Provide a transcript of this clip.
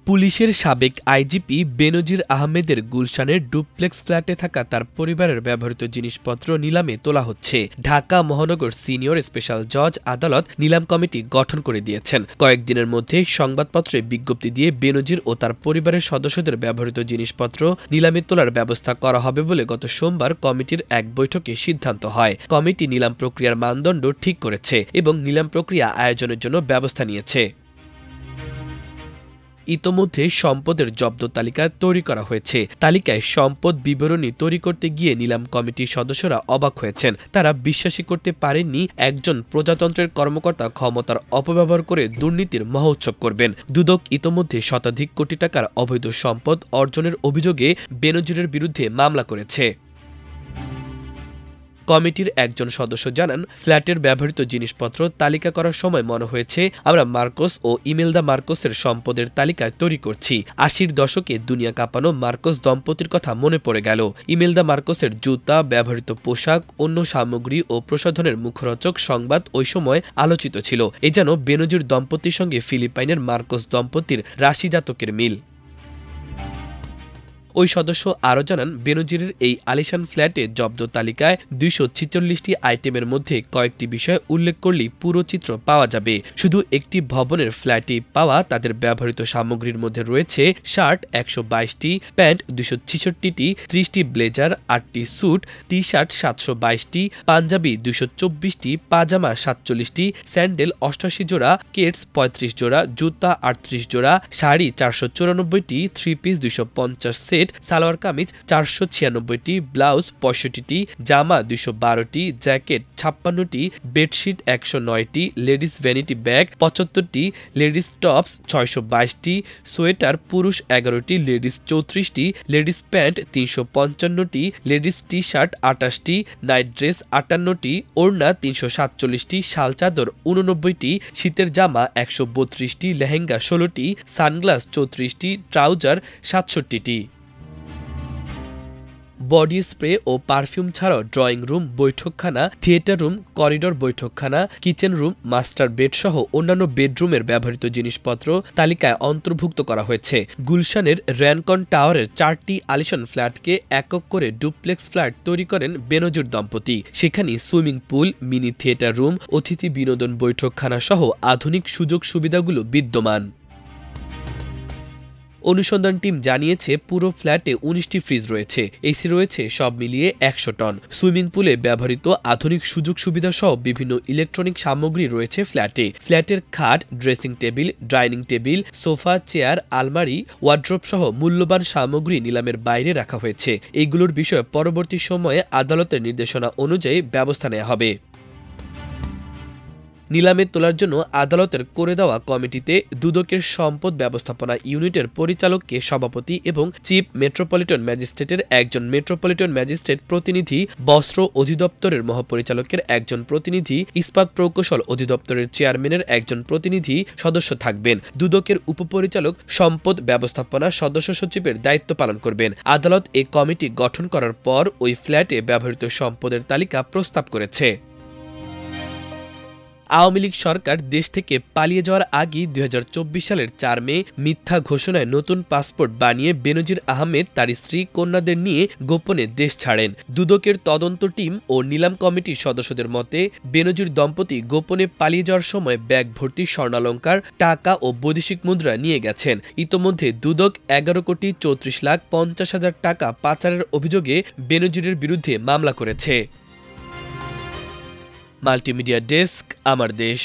পুলিশের সাবেক আইজিপি বেনজির আহমেদের গুলশানের ডুপ্লেক্স ফ্ল্যাটে থাকা তার পরিবারের ব্যবহৃত জিনিসপত্র নিলামে তোলা হচ্ছে। ঢাকা মহানগর সিনিয়র স্পেশাল জজ আদালত নিলাম কমিটি গঠন করে দিয়েছেন। কয়েকদিনের মধ্যে সংবাদপত্রে বিজ্ঞপ্তি দিয়ে বেনজির ও তার পরিবারের সদস্যদের ব্যবহৃত জিনিসপত্র নিলামে তোলার ব্যবস্থা করা হবে বলে গত সোমবার কমিটির এক বৈঠকে সিদ্ধান্ত হয়। কমিটি নিলাম প্রক্রিয়ার মানদণ্ড ঠিক করেছে এবং নিলাম প্রক্রিয়া আয়োজনের জন্য ব্যবস্থা নিয়েছে। ইতোমধ্যে সম্পদের জব্দ তালিকা তৈরি করা হয়েছে। তালিকায় সম্পদ বিবরণী তৈরি করতে গিয়ে নিলাম কমিটির সদস্যরা অবাক হয়েছেন। তারা বিশ্বাসই করতে পারেননি একজন প্রজাতন্ত্রের কর্মকর্তা ক্ষমতার অপব্যবহার করে দুর্নীতির মহোৎসব করবেন। দুদক ইতোমধ্যে শতাধিক কোটি টাকার অবৈধ সম্পদ অর্জনের অভিযোগে বেনজিরের বিরুদ্ধে মামলা করেছে। কমিটির একজন সদস্য জানান, ফ্ল্যাটের ব্যবহৃত জিনিসপত্র তালিকা করার সময় মনে হয়েছে আমরা মার্কোস ও ইমেলদা মার্কোসের সম্পদের তালিকা তৈরি করছি। ৮০-র দশকে দুনিয়া কাঁপানো মার্কোস দম্পতির কথা মনে পড়ে গেল। ইমেলদা মার্কোসের জুতা, ব্যবহৃত পোশাক, অন্য সামগ্রী ও প্রসাধনের মুখরোচক সংবাদ ওই সময় আলোচিত ছিল। এ যেন বেনজির দম্পতির সঙ্গে ফিলিপাইনের মার্কোস দম্পতির রাশিজাতকের মিল। ওই সদস্য আরও জানান, বেনজিরের এই আলিশান ফ্ল্যাটে জব্দ তালিকায় ২৪৬টি আইটেমের মধ্যে কয়েকটি বিষয় উল্লেখ করলেই পুরো চিত্র পাওয়া যাবে। শুধু একটি ভবনের ফ্ল্যাটে পাওয়া তাদের ব্যবহৃত সামগ্রীর মধ্যে রয়েছে শার্ট ১২২টি, প্যান্ট ২৬৬টি, ৩০টি ব্লেজার, ৮টি স্যুট, টি শার্ট ৭২২টি, পাঞ্জাবি ২২৪টি, পাজামা ৪৭টি, স্যান্ডেল ৮৮ জোড়া, কেটস ৩৫ জোড়া, জুতা ৩৮ জোড়া, শাড়ি ৪৯৪টি, three piece ২৫০ set, salwar kameez ৪৯৬টি, ব্লাউজ ৬৫টি, জামা ২১২টি, জ্যাকেট ৫৬টি, বেডশিট ১০৯টি, লেডিস ভ্যানিটি ব্যাগ ৭৫টি, লেডিস টপস ৬২২টি, সোয়েটার পুরুষ ১১টি, লেডিস ৩৪টি, লেডিস প্যান্ট ৩৫৫টি, লেডিস টি শার্ট ২৮টি, নাইট ড্রেস ৫৮টি, ওড়না ৩৪৭টি, শাল চাদর ৮৯টি, শীতের জামা ১৩২টি, লেহেঙ্গা ১৬টি, সানগ্লাস ৩৪টি, ট্রাউজার ৬৭টি। বডি স্প্রে ও পারফিউম ছাড়াও ড্রয়িং রুম, বৈঠকখানা, থিয়েটার রুম, করিডোর বৈঠকখানা, কিচেন রুম, মাস্টার বেড সহ অন্যান্য বেডরুমের ব্যবহৃত জিনিসপত্র তালিকায় অন্তর্ভুক্ত করা হয়েছে। গুলশানের র্যানকন টাওয়ারের ৪টি আলিশান ফ্ল্যাটকে একক করে ডুপ্লেক্স ফ্ল্যাট তৈরি করেন বেনজির দম্পতি। সেখানে swimming pool, mini theatre room, অতিথি বিনোদন বৈঠকখানা সহ আধুনিক সুযোগ সুবিধাগুলো বিদ্যমান। অনুসন্ধান টিম জানিয়েছে, পুরো ফ্ল্যাটে ১৯টি ফ্রিজ রয়েছে, এসি রয়েছে, সব মিলিয়ে ১০০ টন। সুইমিং পুলে ব্যবহৃত আধুনিক সুযোগ সুবিধা সহ বিভিন্ন ইলেকট্রনিক সামগ্রী রয়েছে ফ্ল্যাটে। ফ্ল্যাটের খাট, dressing table, dining table, sofa, chair, আলমারি, ওয়ার্ড্রোব সহ মূল্যবান সামগ্রী নিলামের বাইরে রাখা হয়েছে। এইগুলোর বিষয়ে পরবর্তী সময়ে আদালতের নির্দেশনা অনুযায়ী ব্যবস্থা নেওয়া হবে। নিলামে তোলার জন্য আদালতের করে দেওয়া কমিটিতে দুদকের সম্পদ ব্যবস্থাপনা ইউনিটের পরিচালককে সভাপতি এবং চিফ মেট্রোপলিটন ম্যাজিস্ট্রেটের একজন মেট্রোপলিটন ম্যাজিস্ট্রেট প্রতিনিধি, বস্ত্র অধিদপ্তরের মহাপরিচালকের একজন প্রতিনিধি, ইস্পাত প্রকৌশল অধিদপ্তরের চেয়ারম্যানের একজন প্রতিনিধি সদস্য থাকবেন। দুদকের উপপরিচালক সম্পদ ব্যবস্থাপনা সদস্য সচিবের দায়িত্ব পালন করবেন। আদালত এ কমিটি গঠন করার পর ওই ফ্ল্যাটে ব্যবহৃত সম্পদের তালিকা প্রস্তাব করেছে। আওয়ামী লীগ সরকার দেশ থেকে পালিয়ে যাওয়ার আগেই ২০২৪ সালের ৪ মে মিথ্যা ঘোষণায় নতুন পাসপোর্ট বানিয়ে বেনজির আহমেদ তার স্ত্রী, কন্যাদের নিয়ে গোপনে দেশ ছাড়েন। দুদকের তদন্ত টিম ও নিলাম কমিটির সদস্যদের মতে, বেনজির দম্পতি গোপনে পালিয়ে যাওয়ার সময় ব্যাগ ভর্তি স্বর্ণালংকার, টাকা ও বৈদেশিক মুদ্রা নিয়ে গেছেন। ইতোমধ্যে দুদক ১১,৩৪,৫০,০০০ টাকা পাচারের অভিযোগে বেনজিরের বিরুদ্ধে মামলা করেছে। মাল্টিমিডিয়া ডেস্ক, আমার দেশ।